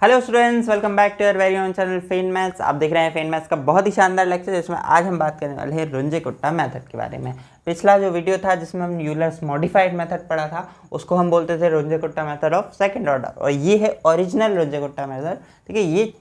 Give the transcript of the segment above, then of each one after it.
Hello students, welcome back to your very own channel Fen maths. आप देख रहे हैं फेन मैथ्स का बहुत ही शानदार लेक्चर, जिसमें आज हम बात करने वाले हैं रुंजे-कुट्टा मेथड के बारे में। पिछला जो वीडियो था जिसमें हम यूलर्स मॉडिफाइड मेथड पढ़ा था, उसको हम बोलते थे रुंजे-कुट्टा मेथड ऑफ सेकंड ऑर्डर, और ये है ओरिजिनल रुंजे-कुट्टा मेथड। ठीक है, ये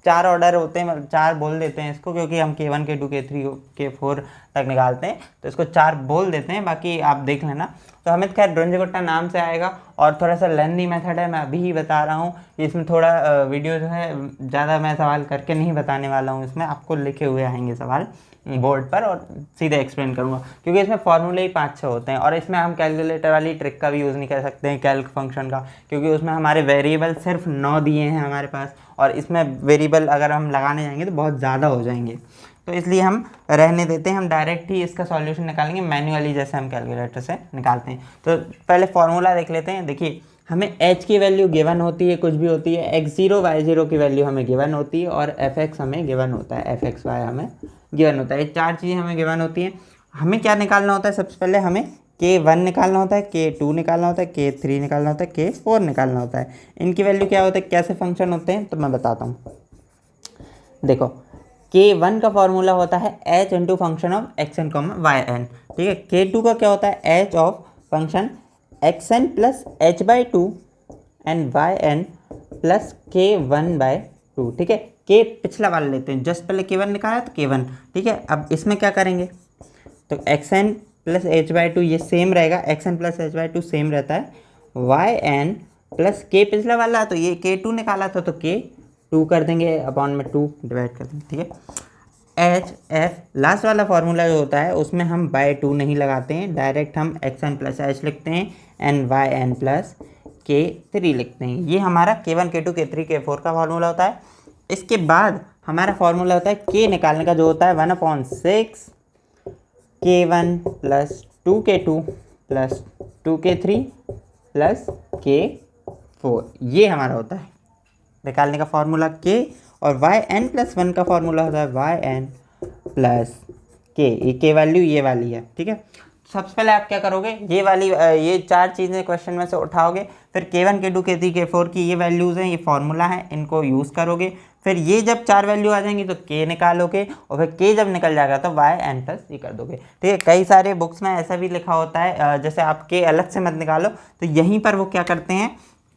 4 ऑर्डर होते हैं, मतलब 4 बोल देते हैं इसको, क्योंकि हम K1 K2 K3 K4 तक निकालते हैं, तो इसको 4 बोल देते हैं, बाकी आप देख लेना। तो हमें खैर रुंजे-कुट्टा नाम से आएगा, और थोड़ा सा लेंथी मेथड है, मैं अभी ही बता रहा हूँ। इसमें थोड़ा वीडियो जो है ज़्यादा मैं सवाल करके नहीं बताने वाला हूँ, इसमें आपको लिखे हुए आएंगे सवाल बोर्ड पर और सीधे एक्सप्लेन करूँगा, क्योंकि इसमें फॉर्मूले ही 5-6 होते हैं। और इसमें हम कैलकुलेटर वाली ट्रिक का भी यूज़ नहीं कर सकते हैं, कैल्क फंक्शन का, क्योंकि उसमें हमारे वेरिएबल सिर्फ 9 दिए हैं हमारे पास, और इसमें वेरिएबल अगर हम लगाने जाएंगे तो बहुत ज़्यादा हो जाएंगे, तो इसलिए हम रहने देते हैं। हम डायरेक्ट ही इसका सॉल्यूशन निकालेंगे मैन्युअली, जैसे हम कैलकुलेटर से निकालते हैं। तो पहले फार्मूला देख लेते हैं। देखिए, हमें h की वैल्यू गिवन होती है, कुछ भी होती है, x0 y0 की वैल्यू हमें गिवन होती है, और fx हमें गिवन होता है, fxy हमें गिवन होता है। ये 4 चीज़ें हमें गिवन होती हैं। हमें क्या निकालना होता है? सबसे पहले हमें K1 निकालना होता है, K2 निकालना होता है, K3 निकालना होता है, K4 निकालना होता है। इनकी वैल्यू क्या होता है, कैसे फंक्शन होते हैं, तो मैं बताता हूँ। देखो, K1 का फॉर्मूला होता है h into function of xn y n. ठीक है, K2 का क्या होता है, h of function xn plus h/2 and yn plus K1/2। ठीक है, K पिछला वाला लेते हैं, जस्ट पहले K1 निकाला तो K1। ठीक है, अब इसमें क्या करेंगे, तो xn प्लस h/2 ये सेम रहेगा, xn प्लस h/2 सेम रहता है, yn प्लस K पिछला वाला, तो ये K2 निकाला था तो K2 कर देंगे, अपॉन में 2 डिवाइड कर देंगे। ठीक है, एच एफ लास्ट वाला फार्मूला जो होता है उसमें हम by 2 नहीं लगाते हैं, डायरेक्ट हम xn प्लस h लिखते हैं एंड yn प्लस K3 लिखते हैं। ये हमारा K1 K2 K3 K4 का फार्मूला होता है। इसके बाद हमारा फार्मूला होता है K निकालने का, जो होता है 1/6 K1 plus 2K2 plus 2K3 plus K4। ये हमारा होता है निकालने का फार्मूला K, और yn प्लस 1 का फार्मूला होता है yn प्लस K। ये K वैल्यू ये वाली है। ठीक है, सबसे पहले आप क्या करोगे, ये 4 चीज़ें क्वेश्चन में से उठाओगे, फिर K1 K2 K3 K4 की ये वैल्यूज़ हैं, ये फार्मूला है, इनको यूज़ करोगे। फिर ये जब 4 वैल्यू आ जाएंगी तो K निकालोगे, और फिर K जब निकल जाएगा तो yn प्लस ये कर दोगे। ठीक है, कई सारे बुक्स में ऐसा भी लिखा होता है, जैसे आप K अलग से मत निकालो, तो यहीं पर वो क्या करते हैं,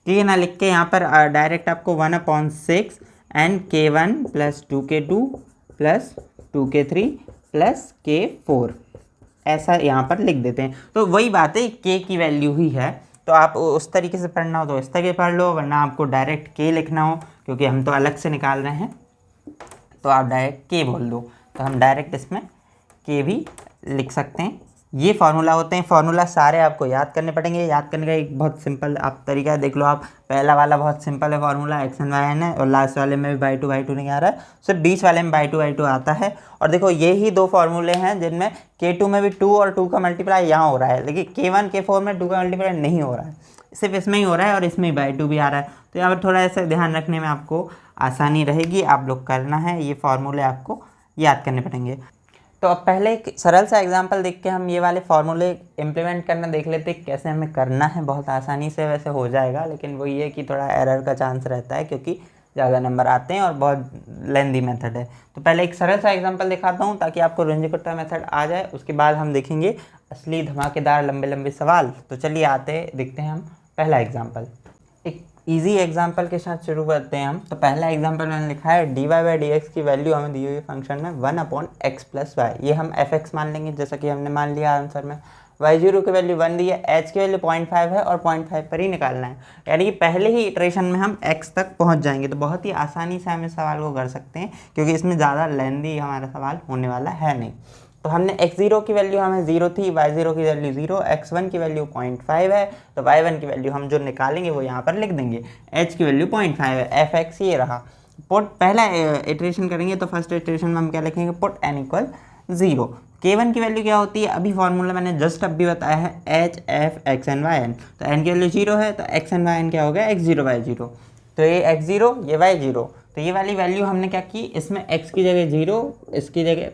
K ना लिख के यहाँ पर डायरेक्ट आपको 1/6 and K1 plus 2K2 plus 2K3 plus K4 ऐसा यहाँ पर लिख देते हैं। तो वही बात है, K की वैल्यू ही है, तो आप उस तरीके से पढ़ना हो तो इस तरीके पढ़ लो, वरना आपको डायरेक्ट K लिखना हो, क्योंकि हम तो अलग से निकाल रहे हैं, तो आप डायरेक्ट K बोल दो, तो हम डायरेक्ट इसमें K भी लिख सकते हैं। ये फार्मूला होते हैं। फार्मूला सारे आपको याद करने पड़ेंगे। याद करने का एक बहुत सिंपल आप तरीका है, देख लो आप, पहला वाला बहुत सिंपल है, फार्मूला xn yn है, और लास्ट वाले में भी by2 नहीं आ रहा है, सिर्फ बीच वाले में by2 आता है। और देखो, ये ही 2 फार्मूले हैं जिनमें K2 में भी 2 और 2 का मल्टीप्लाई यहाँ हो रहा है, लेकिन K1 K4 में 2 का मल्टीप्लाई नहीं हो रहा है, सिर्फ इसमें ही हो रहा है, और इसमें by2 भी आ रहा है। तो यहाँ पर थोड़ा ऐसा ध्यान रखने में आपको आसानी रहेगी। आप लोग करना है, ये फार्मूले आपको याद करने पड़ेंगे। तो अब पहले एक सरल सा एग्जांपल देख के हम ये वाले फार्मूले इम्प्लीमेंट करना देख लेते हैं, कैसे हमें करना है। बहुत आसानी से वैसे हो जाएगा, लेकिन वो ये कि थोड़ा एरर का चांस रहता है, क्योंकि ज़्यादा नंबर आते हैं और बहुत लेंदी मेथड है। तो पहले एक सरल सा एग्जांपल दिखाता हूँ ताकि आपको रुंजे-कुट्टा मेथड आ जाए। उसके बाद हम देखेंगे असली धमाकेदार लंबे लंबे सवाल। तो चलिए देखते हैं हम पहला एग्जाम्पल। एक इजी एग्जाम्पल के साथ शुरू करते हैं हम। तो पहला एग्जाम्पल मैंने लिखा है dy/dx की वैल्यू हमें दी हुई फंक्शन में 1/x प्लस y। ये हम fx मान लेंगे, जैसा कि हमने मान लिया आंसर में। y0 की वैल्यू 1 दी है, h की वैल्यू 0.5 है, और 0.5 पर ही निकालना है, यानी कि पहले ही इटरेशन में हम x तक पहुंच जाएंगे। तो बहुत ही आसानी से हम इस सवाल को कर सकते हैं, क्योंकि इसमें ज़्यादा लेंदी हमारा सवाल होने वाला है नहीं। तो हमने x0 की वैल्यू हमें 0 थी, y0 की वैल्यू 0, x1 की वैल्यू 0.5 है, तो y1 की वैल्यू हम जो निकालेंगे वो यहाँ पर लिख देंगे, h की वैल्यू 0.5 है, fx ये रहा। पुट पहला इटरेशन करेंगे, तो फर्स्ट इटरेशन में हम क्या लिखेंगे, पुट n इक्वल 0। K1 की वैल्यू क्या होती है, अभी फार्मूला मैंने जस्ट अभी बताया है, h f x n y n। तो n की वैल्यू 0 है, तो x n y n क्या हो गया, x0 y0। तो ये x0 ये y0, तो ये वाली वैल्यू हमने क्या की, इसमें x की जगह 0, इसकी जगह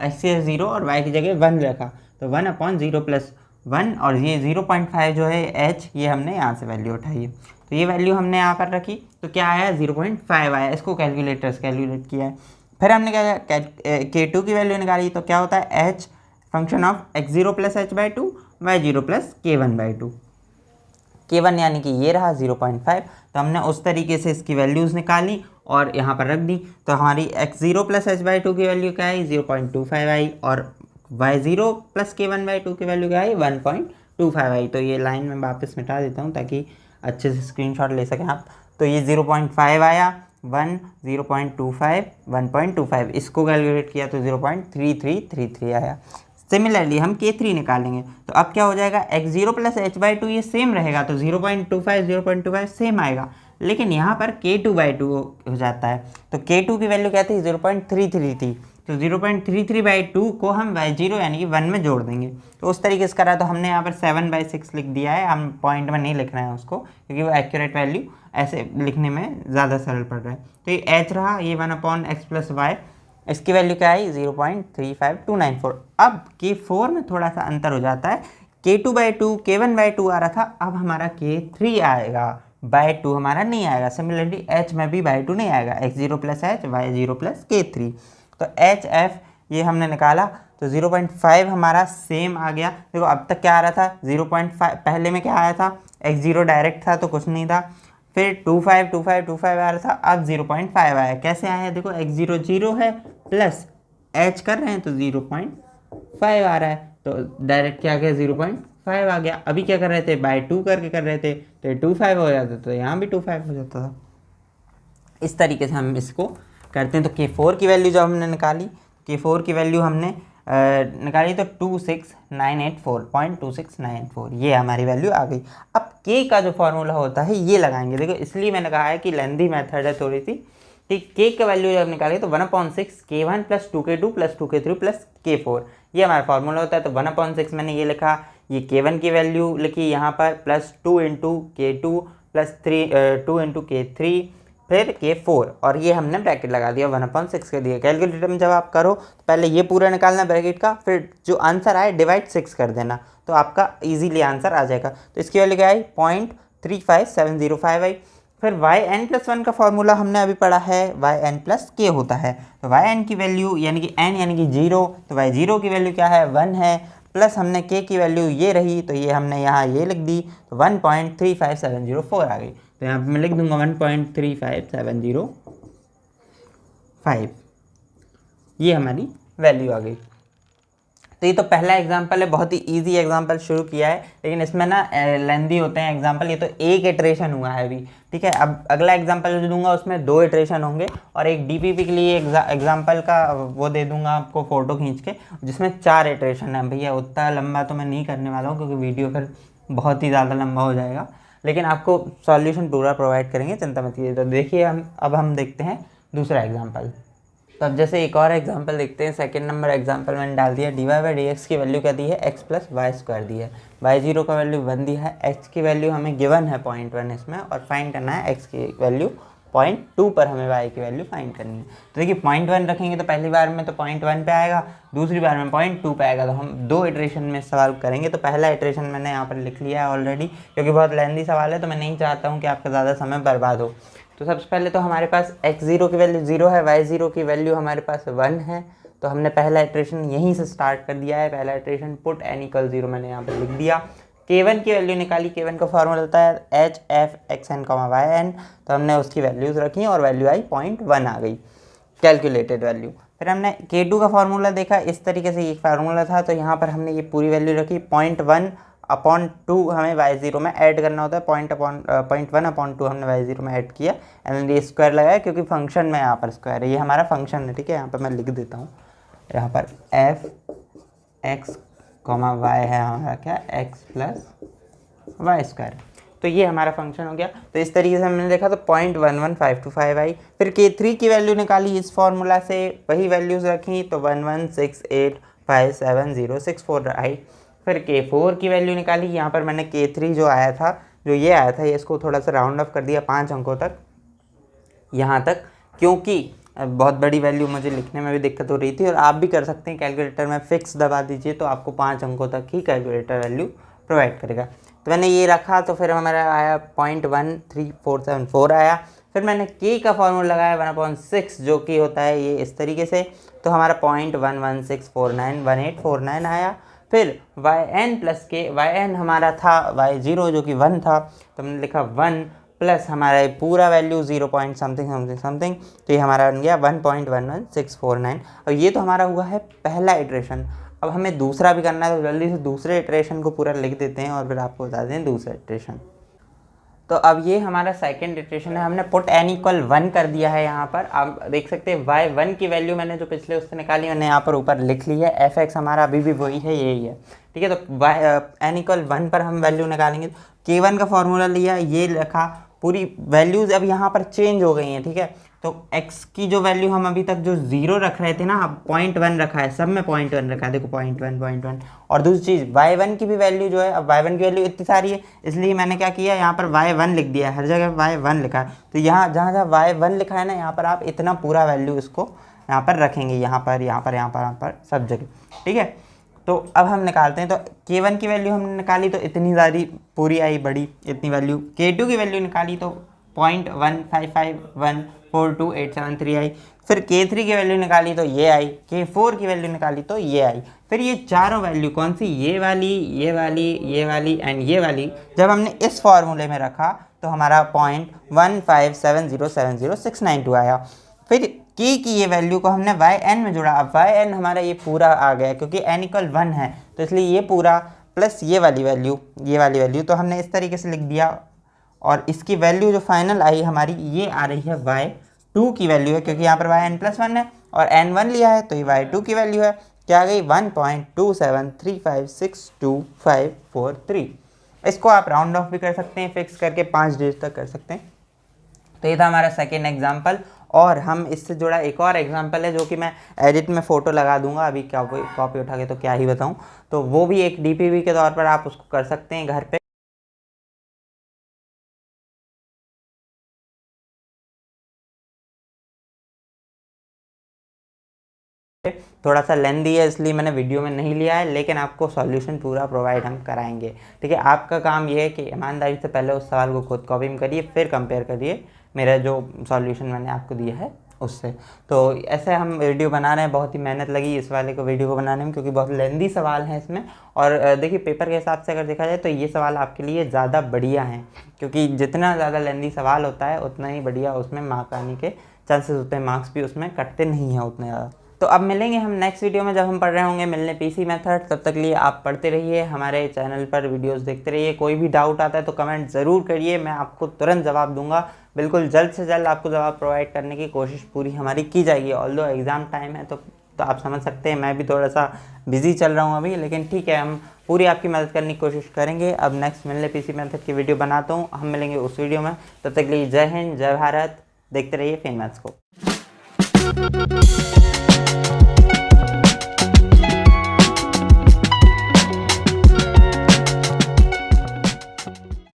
x की 0 और y की जगह 1 रखा, तो 1/0 प्लस 1, और ये 0.5 जो है h, ये हमने यहाँ से वैल्यू उठाई है। तो ये वैल्यू हमने यहाँ पर रखी, तो क्या आया 0.5 आया। इसको कैलकुलेट किया है। फिर हमने क्या K2 की वैल्यू निकाली, तो क्या होता है h function of x0 plus h/2 y0 plus k1/2। K1 यानी कि ये रहा 0.5। तो हमने उस तरीके से इसकी वैल्यूज़ निकाली और यहाँ पर रख दी। तो हमारी x0 प्लस h/2 की वैल्यू क्या आई 0.25 आई और y0 प्लस k1/2 की वैल्यू क्या आई 1.25 आई। तो ये लाइन में वापस मिटा देता हूँ ताकि अच्छे से स्क्रीनशॉट ले सकें आप। तो ये 0.5 आया, 1 0.25 1.25, इसको कैलकुलेट किया तो 0.3333 आया। सिमिलरली हम K3 निकालेंगे, तो अब क्या हो जाएगा x0 प्लस h/2 ये सेम रहेगा, तो 0.25 सेम आएगा। लेकिन यहाँ पर K2/2 हो जाता है, तो K2 की वैल्यू क्या थी 0.33 थी, तो 0.33/2 को हम y0 यानी कि 1 में जोड़ देंगे। तो उस तरीके से करा, तो हमने यहाँ पर 7/6 लिख दिया है। हम पॉइंट में नहीं लिख रहे हैं उसको, क्योंकि वो एक्यूरेट वैल्यू ऐसे लिखने में ज़्यादा सरल पड़ रहा है। तो ये h रहा, ये 1/x प्लस वाई, इसकी वैल्यू क्या आई 0.35294। अब K4 में थोड़ा सा अंतर हो जाता है, K2/2 K1/2 आ रहा था, अब हमारा K3 आएगा, by2 हमारा नहीं आएगा। सिमिलरली h में भी by2 नहीं आएगा, x0 plus h y0 plus K3। तो h f ये हमने निकाला, तो 0.5 हमारा सेम आ गया। देखो अब तक क्या आ रहा था 0.5, पहले में क्या आया था x0 डायरेक्ट था तो कुछ नहीं था, फिर 25 आ रहा था, अब 0.5 आया। कैसे आया, देखो x0 0 है प्लस h कर रहे हैं तो 0.5 आ रहा है, तो डायरेक्ट क्या गया 0.5 आ गया। अभी क्या कर रहे थे by2 करके कर रहे थे, तो 25 हो जाता, तो यहाँ भी 25 हो जाता था। इस तरीके से हम इसको करते हैं। तो K4 की वैल्यू जो हमने निकाली, K4 की वैल्यू हमने निकाली तो 26984, ये हमारी वैल्यू आ गई। अब K का जो फॉर्मूला होता है ये लगाएंगे। देखो इसलिए मैंने कहा है कि लेंदी मेथड है थोड़ी सी, ठीक। K का वैल्यू जब निकालेंगे तो 1/6 K1 plus 2K2 plus 2K3 plus K4, ये हमारा फॉर्मूला होता है। तो 1/6 मैंने ये लिखा, ये K1 की वैल्यू लिखी यहाँ पर, plus 2 into K2 plus 2 into K3 फिर K4, और ये हमने ब्रैकेट लगा दिया 1/6 के लिए। कैलकुलेटर में जब आप करो तो पहले ये पूरा निकालना ब्रैकेट का, फिर जो आंसर आए डिवाइड 6 कर देना, तो आपका इजीली आंसर आ जाएगा। तो इसकी वैल्यू क्या आई 0.35705 आई। फिर yn प्लस 1 का फॉर्मूला हमने अभी पढ़ा है, yn प्लस k होता है। तो yn की वैल्यू यानी कि n यानी कि 0, तो y0 की वैल्यू क्या है 1 है, प्लस हमने k की वैल्यू ये रही, तो ये हमने यहाँ ये लिख दी, तो 1.35704 आ गई। तो यहाँ पे मैं लिख दूंगा 1.35705, ये हमारी वैल्यू आ गई। तो ये तो पहला एग्जांपल है, बहुत ही इजी एग्जांपल शुरू किया है, लेकिन इसमें ना लेंदी होते हैं एग्जांपल। ये तो एक इटरेशन हुआ है अभी, ठीक है। अब अगला एग्जांपल जो दूंगा उसमें 2 इटरेशन होंगे, और एक डीपीपी के लिए एग्जांपल का वो दे दूंगा आपको फ़ोटो खींच के, जिसमें 4 इटरेशन है। भैया उतना लंबा तो मैं नहीं करने वाला हूँ, क्योंकि वीडियो फिर बहुत ही ज़्यादा लंबा हो जाएगा, लेकिन आपको सॉल्यूशन पूरा प्रोवाइड करेंगे, चिंता मत कीजिए। तो देखिए हम देखते हैं दूसरा एग्जाम्पल। तो अब जैसे एक और एग्जांपल देखते हैं। सेकंड नंबर एग्जांपल मैंने डाल दिया, dy/dx की वैल्यू क्या दी है x प्लस वाई स्क्वायर दी है, y0 का वैल्यू 1 दिया है, x की वैल्यू हमें गिवन है 0.1 इसमें, और फाइंड करना है x की वैल्यू 0.2 पर हमें y की वैल्यू फाइंड करनी है। तो देखिए 0.1 रखेंगे तो पहली बार में तो 0.1 पे आएगा, दूसरी बार में 0.2 पे आएगा। तो हम 2 इटरेशन में सवाल करेंगे। तो पहला इटरेशन मैंने यहाँ पर लिख लिया है ऑलरेडी, क्योंकि बहुत लेंदी सवाल है, तो मैं नहीं चाहता हूँ कि आपका ज़्यादा समय बर्बाद हो। तो सबसे पहले तो हमारे पास x0 की वैल्यू 0 है, y0 की वैल्यू हमारे पास 1 है, तो हमने पहला इटरेशन यहीं से स्टार्ट कर दिया है। पहला इटरेशन पुट n = 0 मैंने यहाँ पर लिख दिया। K1 की वैल्यू निकाली, K1 का फॉर्मूला होता है HF(xn, yn), तो हमने उसकी वैल्यूज़ रखी और वैल्यू आई 0.1 आ गई, कैलकुलेटेड वैल्यू। फिर हमने K2 का फॉर्मूला देखा, इस तरीके से ये फार्मूला था, तो यहाँ पर हमने ये पूरी वैल्यू रखी। 0.1/2 हमें y0 में ऐड करना होता है, 0.1/2 हमने y0 में ऐड किया, एंड ये स्क्वायर लगाया क्योंकि फंक्शन में यहाँ पर स्क्वायर है, ये हमारा फंक्शन है, ठीक है। यहाँ पर मैं लिख देता हूँ, यहाँ पर f(x, y) है हमारा क्या x प्लस वाई स्क्वायर, तो ये हमारा फंक्शन हो गया। तो इस तरीके से हमने देखा, तो 0.11525 आई। फिर K3 की वैल्यू निकाली इस फॉर्मूला से, वही वैल्यूज़ रखी, तो 11685704 आई। फिर K4 की वैल्यू निकाली, यहाँ पर मैंने K3 जो आया था, जो ये आया था, ये इसको थोड़ा सा राउंड ऑफ कर दिया 5 अंकों तक, यहाँ तक, क्योंकि बहुत बड़ी वैल्यू मुझे लिखने में भी दिक्कत हो रही थी। और आप भी कर सकते हैं, कैलकुलेटर में फिक्स दबा दीजिए तो आपको 5 अंकों तक ही कैलकुलेटर वैल्यू प्रोवाइड करेगा। तो मैंने ये रखा तो फिर हमारा आया 0.13474 आया। फिर मैंने k का फॉर्मूला लगाया 1/6 जो कि होता है ये इस तरीके से, तो हमारा 0.116491849 आया। फिर yn प्लस के yn हमारा था y0 जो कि 1 था, तो हमने लिखा 1 प्लस हमारा ये पूरा value 0 point something something something, तो ये हमारा बन गया 1.11649। और ये तो हमारा हुआ है पहला इटरेशन। अब हमें दूसरा भी करना है, तो जल्दी से दूसरे इटरेशन को पूरा लिख देते हैं और फिर आपको बता दें दूसरा इटरेशन। तो अब ये हमारा सेकंड इटरेशन है, हमने पुट n इक्वल 1 कर दिया है। यहाँ पर आप देख सकते हैं y1 की वैल्यू मैंने जो पिछले उससे निकाली मैंने यहाँ पर ऊपर लिख ली है, f(x) हमारा अभी भी वही है, यही है, ठीक है। तो n इक्वल 1 पर हम वैल्यू निकालेंगे, k1 का फॉर्मूला लिया, ये लिखा, पूरी वैल्यूज़ अब यहाँ पर चेंज हो गई हैं, ठीक है। तो x की जो वैल्यू हम अभी तक जो 0 रख रहे थे ना, अब 0.1 रखा है, सब में 0.1 रखा है, देखो 0.1 और दूसरी चीज़ y1 की भी वैल्यू जो है, अब y1 की वैल्यू इतनी सारी है, इसलिए मैंने क्या किया, यहाँ पर y1 लिख दिया है, हर जगह y1 लिखा है। तो यहाँ जहाँ जहाँ y1 लिखा है ना, यहाँ पर आप इतना पूरा वैल्यू इसको यहाँ पर रखेंगे, यहाँ पर सब जगह, ठीक है। तो अब हम निकालते हैं, तो k1 की वैल्यू हमने निकाली तो इतनी सारी पूरी आई बड़ी, इतनी वैल्यू। k2 की वैल्यू निकाली तो 0.155142873 आई। फिर k3 की वैल्यू निकाली तो ये आई, k4 की वैल्यू निकाली तो ये आई। फिर ये चारों वैल्यू कौन सी, ये वाली, ये वाली, ये वाली एंड ये वाली, जब हमने इस फॉर्मूले में रखा तो हमारा 0.157070692 आया। फिर k की ये वैल्यू को हमने yn में जोड़ा, अब yn हमारा ये पूरा आ गया क्योंकि n इक्वल 1 है, तो इसलिए ये पूरा प्लस ये वाली वैल्यू, तो हमने इस तरीके से लिख दिया। और इसकी वैल्यू जो फाइनल आई हमारी, ये आ रही है y2 की वैल्यू है, क्योंकि यहाँ पर yn+1 है और n1 लिया है, तो ये y2 की वैल्यू है, क्या आ गई 1.273562543। इसको आप राउंड ऑफ भी कर सकते हैं, फिक्स करके 5 डिजिट तक कर सकते हैं। तो ये था हमारा सेकेंड एग्जाम्पल। और हम इससे जुड़ा एक और एग्जाम्पल है जो कि मैं एडिट में फ़ोटो लगा दूंगा, अभी क्या कॉपी उठा के तो क्या ही बताऊं, तो वो भी एक DPV के तौर पर आप उसको कर सकते हैं घर पे। थोड़ा सा लेंदी है इसलिए मैंने वीडियो में नहीं लिया है, लेकिन आपको सॉल्यूशन पूरा प्रोवाइड हम कराएंगे, ठीक है। आपका काम ये है कि ईमानदारी से पहले उस सवाल को खुद कॉपी में करिए, फिर कंपेयर करिए मेरा जो सॉल्यूशन मैंने आपको दिया है उससे। तो ऐसे हम वीडियो बना रहे हैं, बहुत ही मेहनत लगी इस वाले को वीडियो को बनाने में, क्योंकि बहुत लेंदी सवाल हैं इसमें। और देखिए पेपर के हिसाब से अगर देखा जाए तो ये सवाल आपके लिए ज़्यादा बढ़िया हैं, क्योंकि जितना ज़्यादा लेंदी सवाल होता है उतना ही बढ़िया उसमें मार्क आने के चांसेस होते हैं, मार्क्स भी उसमें कटते नहीं हैं उतने ज़्यादा। तो अब मिलेंगे हम नेक्स्ट वीडियो में, जब हम पढ़ रहे होंगे मिलने पीसी मेथड। तब तक लिए आप पढ़ते रहिए, हमारे चैनल पर वीडियोस देखते रहिए। कोई भी डाउट आता है तो कमेंट ज़रूर करिए, मैं आपको तुरंत जवाब दूंगा, बिल्कुल जल्द से जल्द आपको जवाब प्रोवाइड करने की कोशिश पूरी हमारी की जाएगी। ऑल्दो एग्ज़ाम टाइम है तो आप समझ सकते हैं मैं भी थोड़ा सा बिजी चल रहा हूँ अभी, लेकिन ठीक है, हम पूरी आपकी मदद करने की कोशिश करेंगे। अब नेक्स्ट मिलने पीसी मेथड की वीडियो बनाता हूँ, हम मिलेंगे उस वीडियो में। तब तक लिए जय हिंद, जय भारत, देखते रहिए फेन मैथ्स को।